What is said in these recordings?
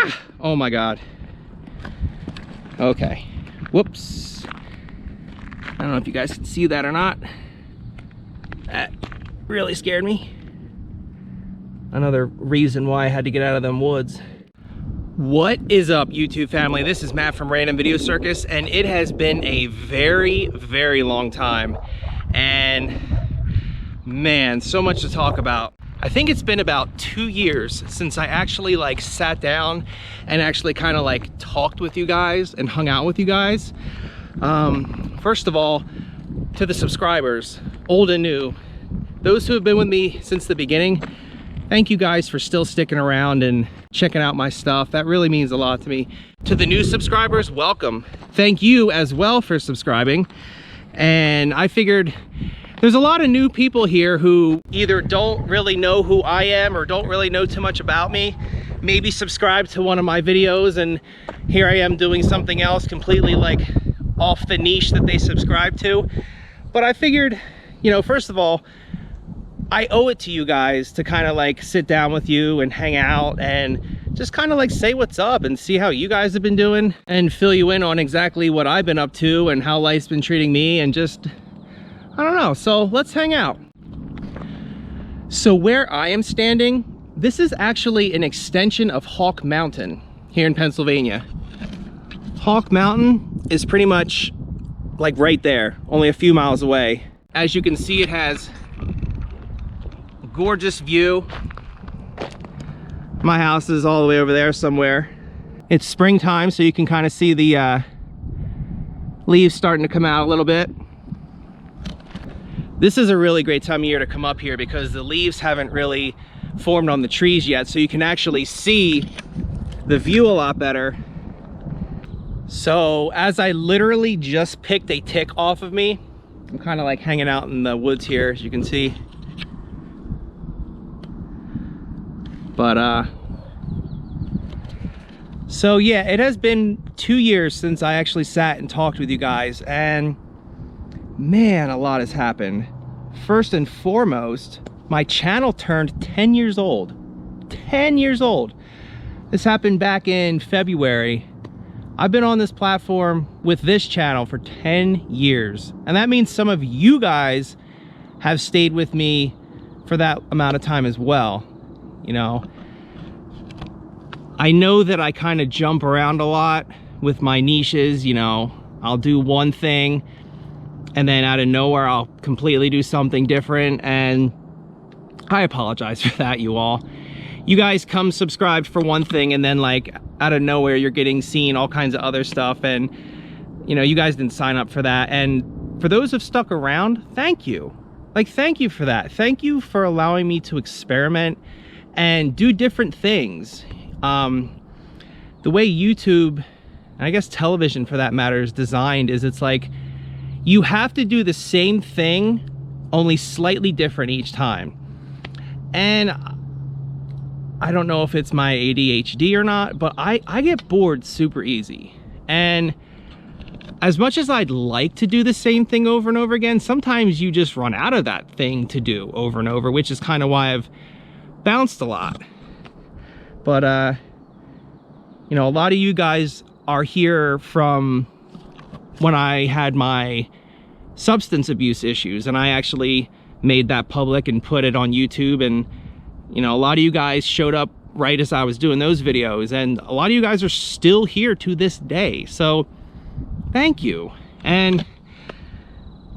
Ah! Oh my God. Okay. Whoops. I don't know if you guys can see that or not. That really scared me. Another reason why I had to get out of them woods. What is up, YouTube family? This is Matt from Random Video Circus, and it has been a very, very long time. And man, so much to talk about. I think it's been about 2 years since I actually like sat down and actually kind of like talked with you guys and hung out with you guys. First of all, to the subscribers, old and new, those who have been with me since the beginning, thank you guys for still sticking around and checking out my stuff. That really means a lot to me. To the new subscribers, welcome. Thank you as well for subscribing. And I figured there's a lot of new people here who either don't really know who I am or don't really know too much about me. Maybe subscribe to one of my videos and here I am doing something else completely like off the niche that they subscribe to. But I figured, you know, first of all, I owe it to you guys to kind of like sit down with you and hang out and just kind of like say what's up and see how you guys have been doing and fill you in on exactly what I've been up to and how life's been treating me and just, I don't know. So let's hang out. So where I am standing, this is actually an extension of Hawk Mountain here in Pennsylvania. Hawk Mountain is pretty much like right there, only a few miles away. As you can see, it has gorgeous view. My house is all the way over there somewhere. It's springtime, so you can kind of see the leaves starting to come out a little bit. This is a really great time of year to come up here because the leaves haven't really formed on the trees yet, so you can actually see the view a lot better. So as I literally just picked a tick off of me, I'm kind of like hanging out in the woods here, as you can see. But so yeah, it has been 2 years since I actually sat and talked with you guys, and man, a lot has happened. First and foremost, my channel turned 10 years old. 10 years old. This happened back in February. I've been on this platform with this channel for 10 years. And that means some of you guys have stayed with me for that amount of time as well. You know, I know that I kind of jump around a lot with my niches. You know, I'll do one thing and then out of nowhere I'll completely do something different, and I apologize for that, you all. You guys come subscribed for one thing and then like out of nowhere you're getting seen all kinds of other stuff, and you know, you guys didn't sign up for that. And for those who've stuck around, thank you. Like, thank you for that. Thank you for allowing me to experiment and do different things. The way YouTube, and I guess television for that matter, is designed is it's like you have to do the same thing, only slightly different each time. And I don't know if it's my ADHD or not, but I get bored super easy. And as much as I'd like to do the same thing over and over again, sometimes you just run out of that thing to do over and over, which is kind of why I've bounced a lot. But you know, a lot of you guys are here from when I had my substance abuse issues, and I actually made that public and put it on YouTube. And you know, a lot of you guys showed up right as I was doing those videos, and a lot of you guys are still here to this day, so thank you. And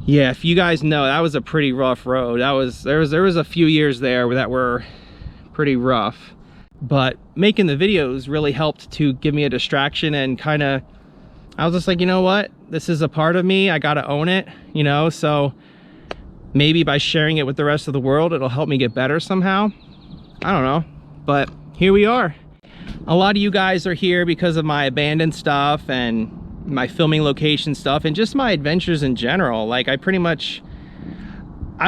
yeah, if you guys know, that was a pretty rough road. There was a few years there that were pretty rough, but making the videos really helped to give me a distraction, and kind of, I was just like, you know what, this is a part of me, I gotta own it, you know. So maybe by sharing it with the rest of the world, it'll help me get better somehow. I don't know, but here we are. A lot of you guys are here because of my abandoned stuff and my filming location stuff and just my adventures in general. Like, I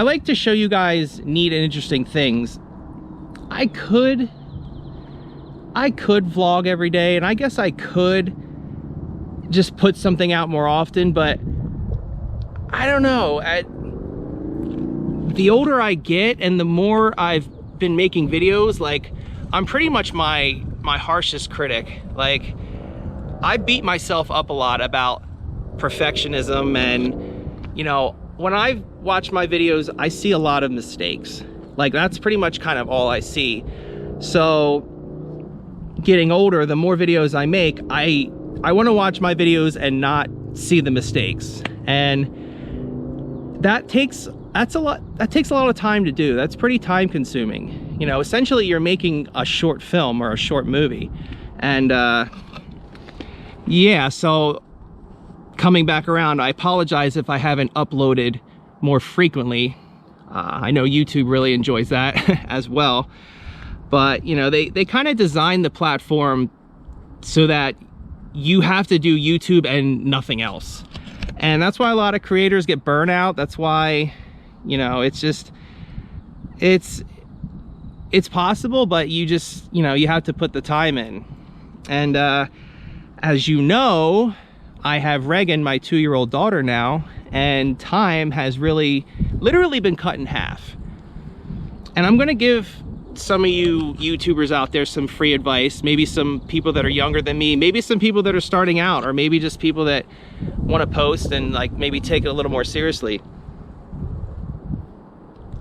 like to show you guys neat and interesting things. I could vlog every day, and I guess I could just put something out more often, but I don't know. The older I get and the more I've been making videos, like, I'm pretty much my my harshest critic. Like, I beat myself up a lot about perfectionism, and you know, when I watch my videos, I see a lot of mistakes. Like, that's pretty much kind of all I see. So getting older, the more videos I make, I want to watch my videos and not see the mistakes. And that takes a lot of time to do. That's pretty time consuming. You know, essentially you're making a short film or a short movie. And yeah, so coming back around, I apologize if I haven't uploaded more frequently. I know YouTube really enjoys that as well. But, you know, they kind of designed the platform so that you have to do YouTube and nothing else. And that's why a lot of creators get burnout. That's why, you know, it's just, it's possible, but you just, you know, you have to put the time in. And as you know, I have Reagan, my 2-year-old daughter now, and time has really literally been cut in half. And I'm gonna give some of you YouTubers out there some free advice, maybe some people that are younger than me, maybe some people that are starting out, or maybe just people that want to post and like maybe take it a little more seriously.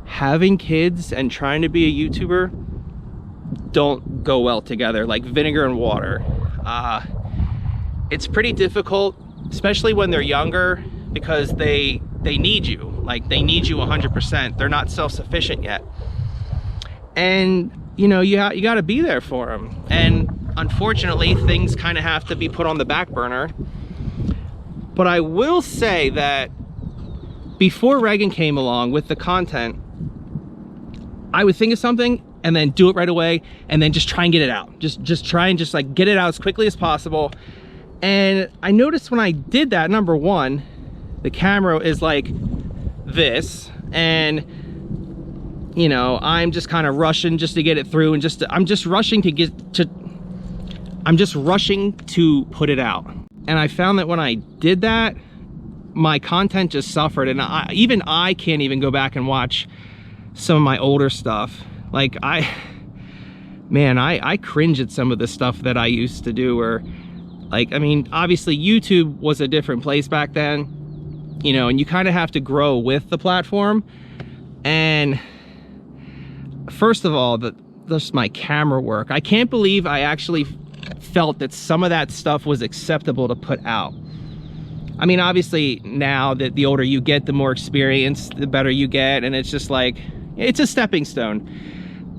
Having kids and trying to be a YouTuber don't go well together, like vinegar and water. It's pretty difficult, especially when they're younger, because they need you. Like, they need you 100%. They're not self-sufficient yet. And, you know, you got to be there for them. And unfortunately, things kind of have to be put on the back burner. But I will say that before Reagan came along with the content, I would think of something and then do it right away, and then just try and get it out. Just try and just like get it out as quickly as possible. And I noticed when I did that, number one, the camera is like this, and you know, I'm just kind of rushing just to get it through, and I'm just rushing to put it out. And I found that when I did that, my content just suffered, and even I can't even go back and watch some of my older stuff. Like, I cringe at some of the stuff that I used to do, or like, I mean, obviously YouTube was a different place back then, you know, and you kind of have to grow with the platform. And first of all, just my camera work, I can't believe I actually felt that some of that stuff was acceptable to put out. I mean, obviously now that the older you get, the more experience, the better you get, and it's just like, it's a stepping stone.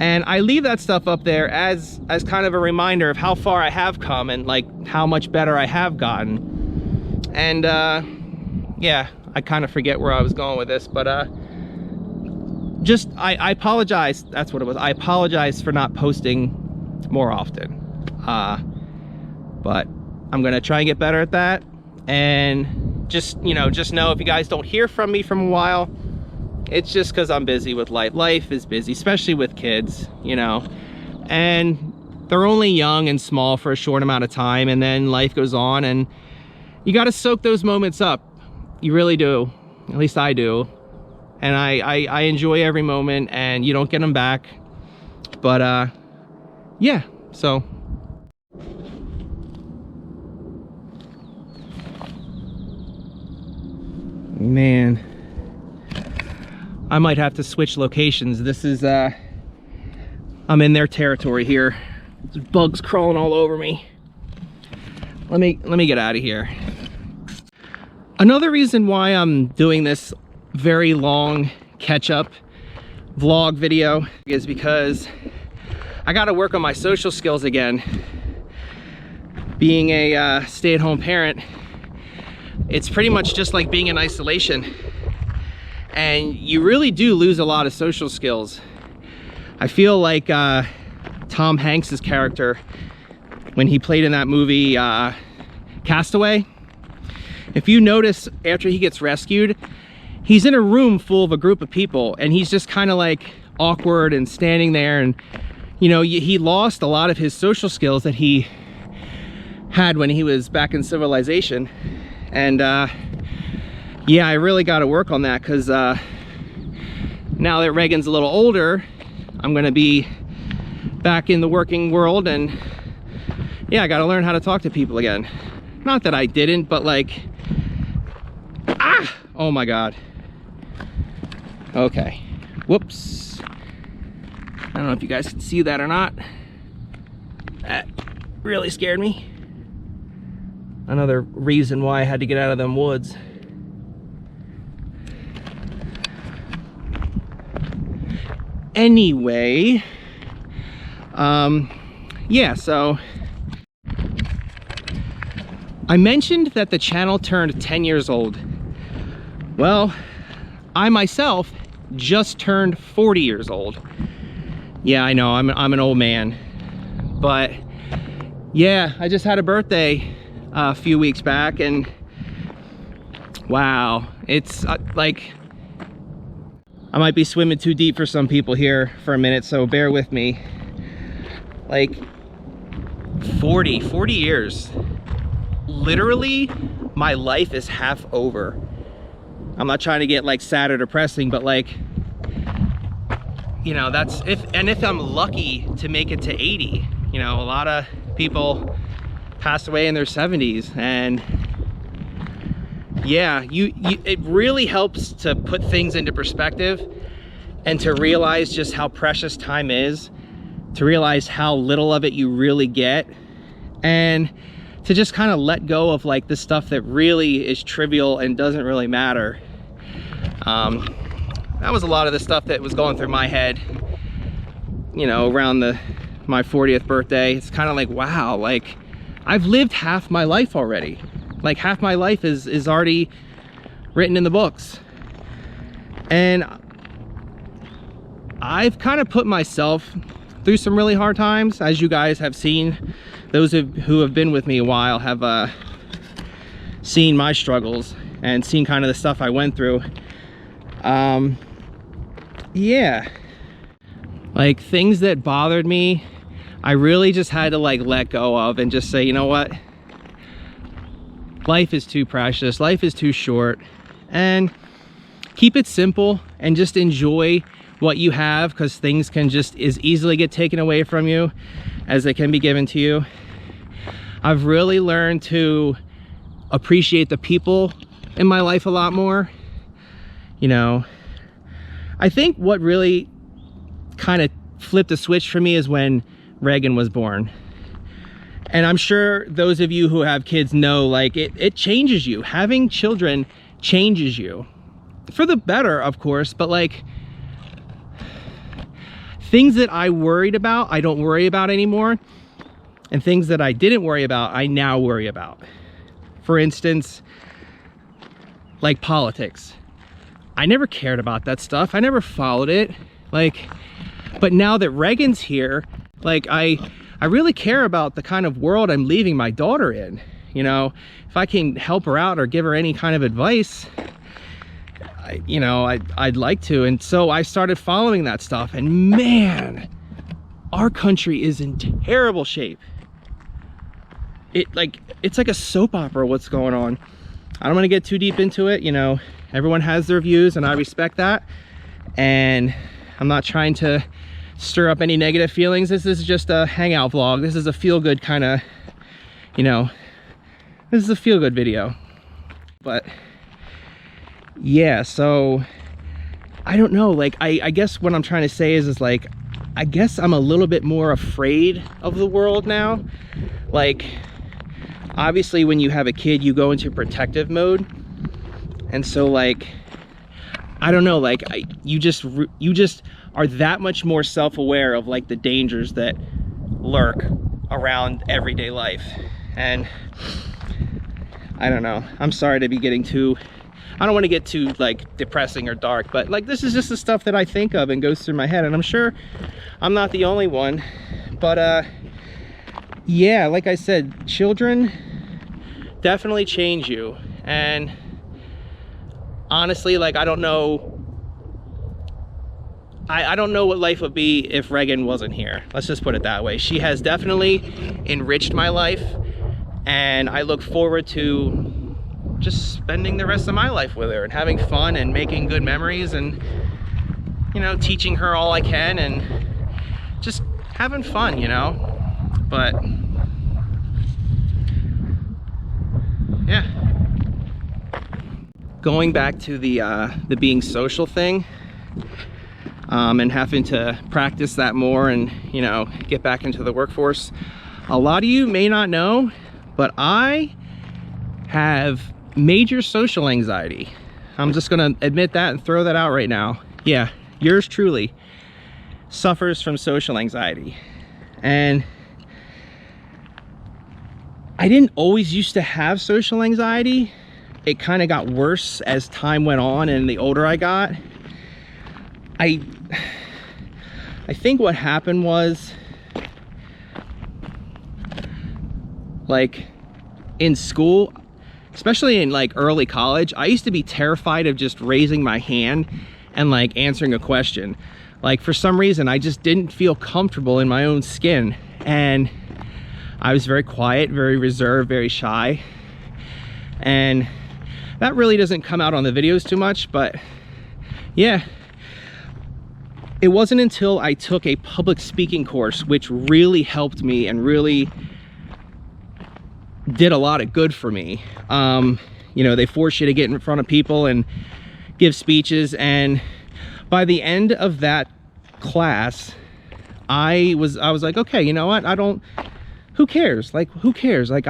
And I leave that stuff up there as kind of a reminder of how far I have come and like how much better I have gotten. And yeah, I kind of forget where I was going with this, but just I apologize. That's what it was. I apologize for not posting more often. But I'm gonna try and get better at that. And just, you know, just know if you guys don't hear from me from a while, it's just because I'm busy with life. Life is busy, especially with kids, you know, and they're only young and small for a short amount of time, and then life goes on, and you got to soak those moments up. You really do. At least I do. And I enjoy every moment, and you don't get them back. But yeah, so man, I might have to switch locations. This is I'm in their territory here. There's bugs crawling all over me. Let me get out of here. Another reason why I'm doing this very long catch-up vlog video is because I got to work on my social skills again. Being a stay-at-home parent, it's pretty much just like being in isolation, and you really do lose a lot of social skills. I feel like Tom Hanks's character, when he played in that movie Castaway, if you notice, after he gets rescued, he's in a room full of a group of people, and he's just kind of like awkward and standing there, and you know, he lost a lot of his social skills that he had when he was back in civilization. And yeah, I really got to work on that, because now that Reagan's a little older, I'm going to be back in the working world, and yeah, I gotta learn how to talk to people again. Not that I didn't, but like, oh my God. Okay, whoops. I don't know if you guys can see that or not. That really scared me. Another reason why I had to get out of them woods. Anyway, yeah, so I mentioned that the channel turned 10 years old. Well, I myself just turned 40 years old. Yeah, I know, I'm an old man. But yeah, I just had a birthday a few weeks back, and wow, it's like, I might be swimming too deep for some people here for a minute, so bear with me. Like 40 years. Literally, my life is half over. I'm not trying to get like sad or depressing, but like, you know, that's if I'm lucky to make it to 80. You know, a lot of people pass away in their 70s, and yeah, it really helps to put things into perspective and to realize just how precious time is, to realize how little of it you really get, and to just kind of let go of like the stuff that really is trivial and doesn't really matter. That was a lot of the stuff that was going through my head, you know, around my 40th birthday. It's kind of like, wow, like I've lived half my life already. Like half my life is already written in the books. And I've kind of put myself through some really hard times. As you guys have seen, those who have been with me a while have seen my struggles and seen kind of the stuff I went through. Yeah, like things that bothered me, I really just had to like let go of and just say, you know what? Life is too precious, life is too short, and keep it simple and just enjoy what you have, because things can just as easily get taken away from you as they can be given to you. I've really learned to appreciate the people in my life a lot more. You know, I think what really kind of flipped a switch for me is when Reagan was born. And I'm sure those of you who have kids know, like, it changes you. Having children changes you. For the better, of course, but like, things that I worried about, I don't worry about anymore. And things that I didn't worry about, I now worry about. For instance, like politics. I never cared about that stuff. I never followed it. Like, but now that Reagan's here, like I really care about the kind of world I'm leaving my daughter in. You know, if I can help her out or give her any kind of advice, I'd like to. And so I started following that stuff, and man, our country is in terrible shape. It's like a soap opera what's going on. I don't want to get too deep into it. You know, everyone has their views, and I respect that. And I'm not trying to stir up any negative feelings. This is just a hangout vlog. This is a feel-good kind of, you know, this is a feel-good video. But yeah, so I don't know, like I guess what I'm trying to say is like, I guess I'm a little bit more afraid of the world now. Like, obviously when you have a kid, you go into protective mode. And so like, I don't know, like you just are that much more self-aware of like the dangers that lurk around everyday life. And I don't know, I'm sorry to be getting too, I don't want to get too like depressing or dark, but like this is just the stuff that I think of and goes through my head, and I'm sure I'm not the only one. But yeah, like I said, children definitely change you. And honestly, like I don't know what life would be if Reagan wasn't here. Let's just put it that way. She has definitely enriched my life, and I look forward to just spending the rest of my life with her and having fun and making good memories, and you know, teaching her all I can and just having fun, you know. But going back to the being social thing, and having to practice that more and, you know, get back into the workforce. A lot of you may not know, but I have major social anxiety. I'm just gonna admit that and throw that out right now. Yeah, yours truly suffers from social anxiety. And I didn't always used to have social anxiety. It kind of got worse as time went on and the older I got. I think what happened was, like, in school, especially in like early college, I used to be terrified of just raising my hand and like answering a question. Like, for some reason, I just didn't feel comfortable in my own skin, and I was very quiet, very reserved, very shy. And that really doesn't come out on the videos too much, but yeah. It wasn't until I took a public speaking course, which really helped me and really did a lot of good for me. You know, they force you to get in front of people and give speeches, and by the end of that class, I was like, okay, you know what? Who cares? Like, who cares? Like,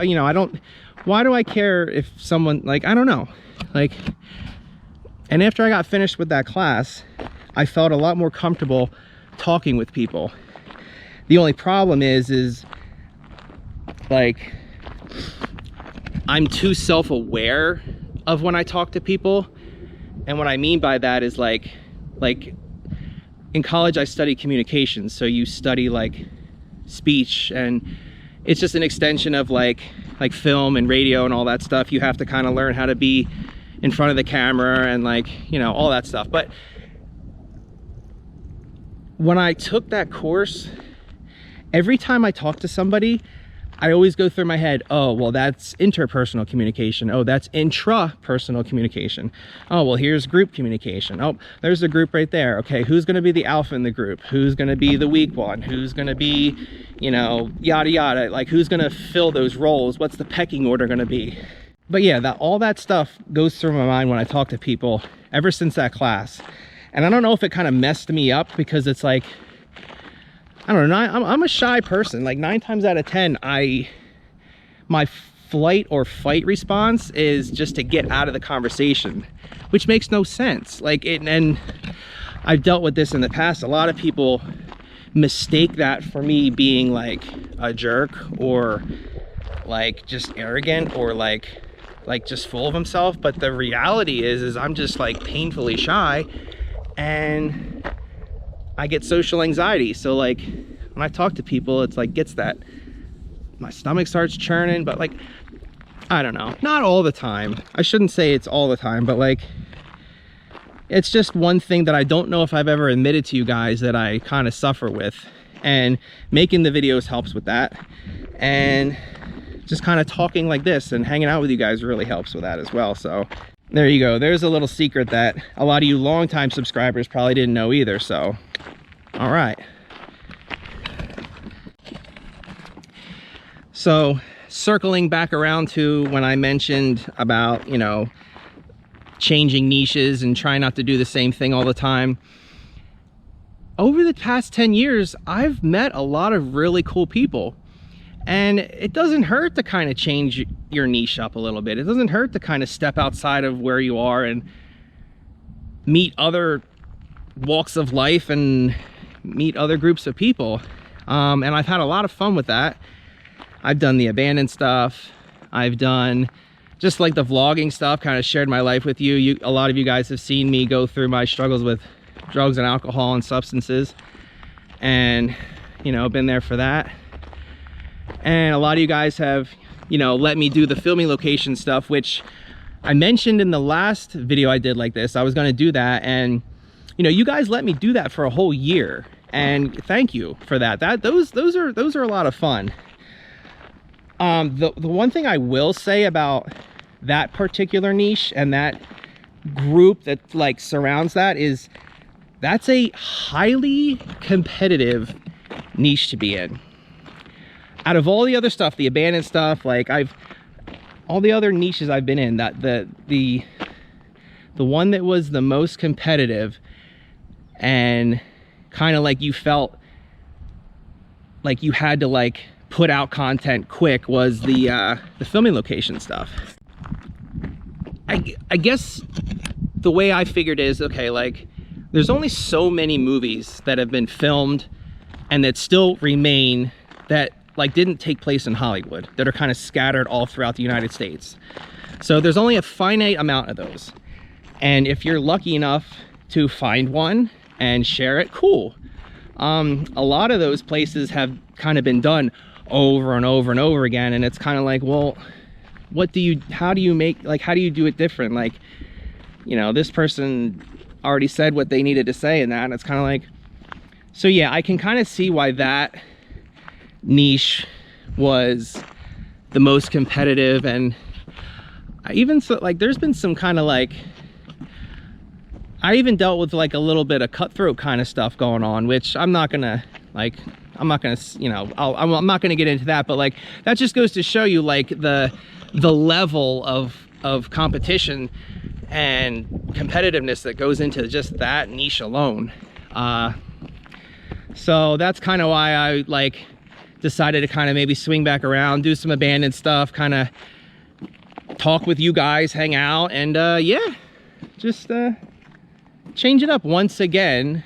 you know, why do I care if someone, like, I don't know. Like, and after I got finished with that class, I felt a lot more comfortable talking with people. The only problem is like, I'm too self-aware of when I talk to people. And what I mean by that is like in college, I studied communications. So you study like speech, and it's just an extension of like film and radio and all that stuff. You have to kind of learn how to be in front of the camera and, like, you know, all that stuff. But when I took that course, every time I talk to somebody, I always go through my head, oh, well, that's interpersonal communication. Oh, that's intrapersonal communication. Oh, well, here's group communication. Oh, there's a group right there. Okay, who's going to be the alpha in the group? Who's going to be the weak one? Who's going to be, you know, yada, yada. Like, who's going to fill those roles? What's the pecking order going to be? But yeah, all that stuff goes through my mind when I talk to people ever since that class. And I don't know if it kind of messed me up, because it's like, I don't know, I'm a shy person. Like 9 times out of 10, my flight or fight response is just to get out of the conversation, which makes no sense. Like, and I've dealt with this in the past. A lot of people mistake that for me being like a jerk, or like just arrogant, or like just full of himself. But the reality is I'm just like painfully shy, and I get social anxiety. So like when I talk to people, it's like my stomach starts churning. But like, I don't know, not all the time. I shouldn't say it's all the time, but like, it's just one thing that I don't know if I've ever admitted to you guys that I kind of suffer with, and making the videos helps with that. And just kind of talking like this and hanging out with you guys really helps with that as well. So there you go. There's a little secret that a lot of you longtime subscribers probably didn't know either. So, all right. So circling back around to when I mentioned about, you know, changing niches and trying not to do the same thing all the time. Over the past 10 years, I've met a lot of really cool people. And it doesn't hurt to kind of change your niche up a little bit. It doesn't hurt to kind of step outside of where you are and meet other walks of life and meet other groups of people. And I've had a lot of fun with that. I've done the abandoned stuff. I've done just like the vlogging stuff, kind of shared my life with you. A lot of you guys have seen me go through my struggles with drugs and alcohol and substances. And, you know, been there for that. And a lot of you guys have, you know, let me do the filming location stuff, which I mentioned in the last video I did like this. I was going to do that, and you know, you guys let me do that for a whole year, and thank you for that. Those are a lot of fun. The one thing I will say about that particular niche and that group that like surrounds that is that's a highly competitive niche to be in. Out of all the other stuff, the abandoned stuff, like all the other niches I've been in, that the the one that was the most competitive and kind of like you felt like you had to like put out content quick was the filming location stuff. I guess the way I figured is, okay, like there's only so many movies that have been filmed and that still remain, that like didn't take place in Hollywood, that are kind of scattered all throughout the United States. So there's only a finite amount of those. And if you're lucky enough to find one and share it, cool. A lot of those places have kind of been done over and over and over again. And it's kind of like, well, how do you do it different? Like, you know, this person already said what they needed to say in that. And it's kind of like, so yeah, I can kind of see why that niche was the most competitive. And like there's been some kind of like, I even dealt with like a little bit of cutthroat kind of stuff going on, which I'm not gonna, you know, I'm not gonna get into that, but like that just goes to show you like the level of competition and competitiveness that goes into just that niche alone. So that's kind of why I like decided to kind of maybe swing back around, do some abandoned stuff, kind of talk with you guys, hang out, and yeah, just change it up once again.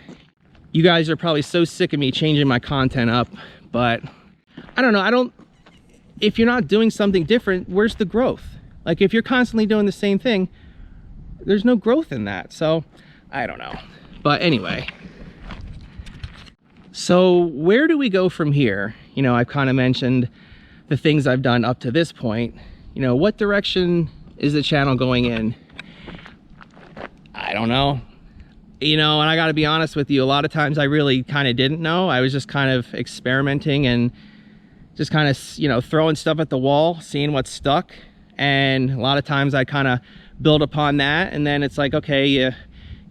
You guys are probably so sick of me changing my content up, but I don't know, if you're not doing something different, where's the growth? Like if you're constantly doing the same thing, there's no growth in that. So I don't know, but anyway, so where do we go from here? You know, I've kind of mentioned the things I've done up to this point. You know, what direction is the channel going in? I don't know. You know, and I gotta be honest with you, a lot of times I really kind of didn't know. I was just kind of experimenting and just kind of, you know, throwing stuff at the wall, seeing what stuck. And a lot of times I kind of build upon that, and then it's like, okay, you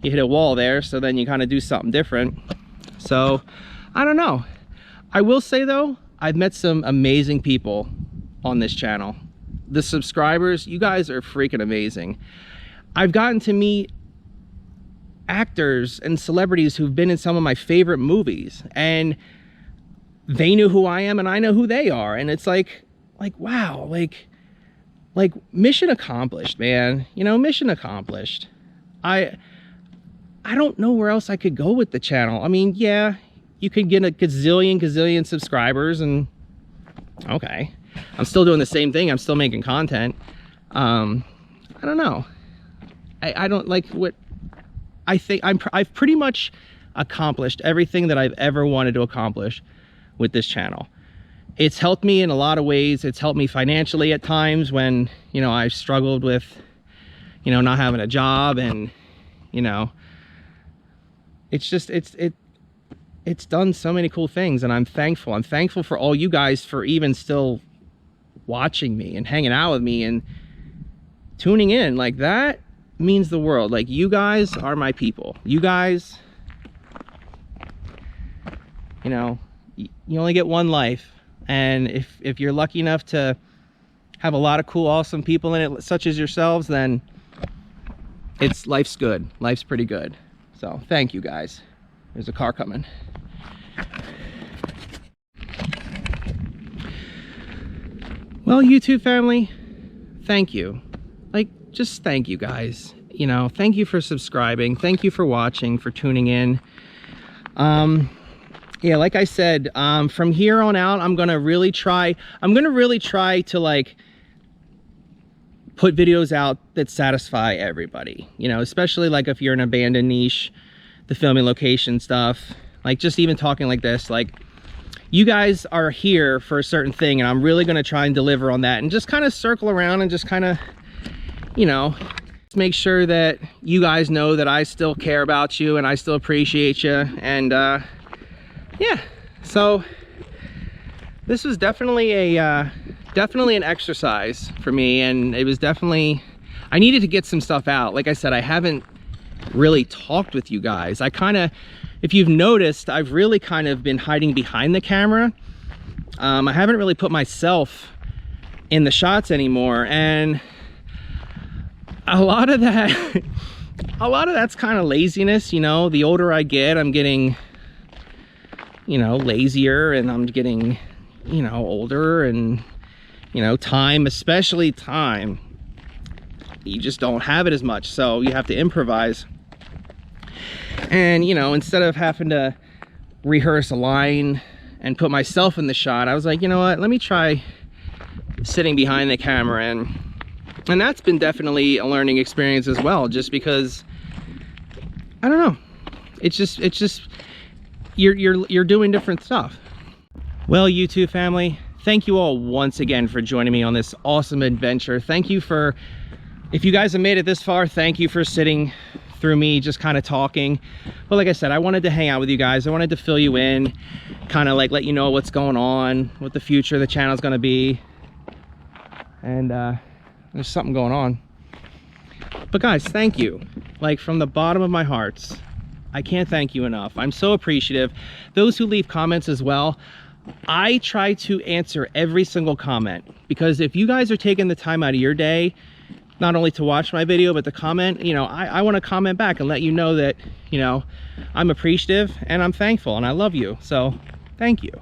hit a wall there, so then you kind of do something different. So I don't know. I will say though, I've met some amazing people on this channel. The subscribers, you guys are freaking amazing. I've gotten to meet actors and celebrities who've been in some of my favorite movies, and they knew who I am and I know who they are, and it's like wow, like mission accomplished, man. You know, mission accomplished. I don't know where else I could go with the channel. I mean, yeah, you could get a gazillion subscribers and okay, I'm still doing the same thing, I'm still making content. I don't know, I don't like what I think. I've pretty much accomplished everything that I've ever wanted to accomplish with this channel. It's helped me in a lot of ways. It's helped me financially at times when, you know, I've struggled with, you know, not having a job, and, you know, it's just, it's done so many cool things, and I'm thankful. I'm thankful for all you guys for even still watching me and hanging out with me and tuning in. Like, that means the world. Like, you guys are my people. You guys, you know, you only get one life, and if you're lucky enough to have a lot of cool, awesome people in it, such as yourselves, then life's good. Life's pretty good. So thank you guys. There's a car coming. Well, YouTube family, thank you. Like, just thank you guys. You know, thank you for subscribing. Thank you for watching, for tuning in. Yeah, like I said, from here on out, I'm gonna really try to like put videos out that satisfy everybody, you know, especially like if you're an abandoned niche, the filming location stuff, like just even talking like this, like you guys are here for a certain thing, and I'm really gonna try and deliver on that, and just kind of circle around and just kind of, you know, make sure that you guys know that I still care about you and I still appreciate you. And yeah, so this was definitely an exercise for me, and it was definitely, I needed to get some stuff out. Like I said, I haven't really talked with you guys. I kind of, if you've noticed, I've really kind of been hiding behind the camera. I haven't really put myself in the shots anymore, and a lot of that a lot of that's kind of laziness, you know. The older I get, I'm getting, you know, lazier, and I'm getting, you know, older, and, you know, time, especially time, you just don't have it as much, so you have to improvise. And, you know, instead of having to rehearse a line and put myself in the shot, I was like, you know what, let me try sitting behind the camera. And that's been definitely a learning experience as well, just because, I don't know, it's just you're doing different stuff. Well, YouTube family, thank you all once again for joining me on this awesome adventure. Thank you for, if you guys have made it this far, thank you for sitting through me just kind of talking. But like I said, I wanted to hang out with you guys. I wanted to fill you in, kind of like let you know what's going on, what the future of the channel is going to be. And there's something going on. But guys, thank you. Like, from the bottom of my heart, I can't thank you enough. I'm so appreciative. Those who leave comments as well, I try to answer every single comment, because if you guys are taking the time out of your day, not only to watch my video, but to comment, you know, I want to comment back and let you know that, you know, I'm appreciative and I'm thankful and I love you. So thank you.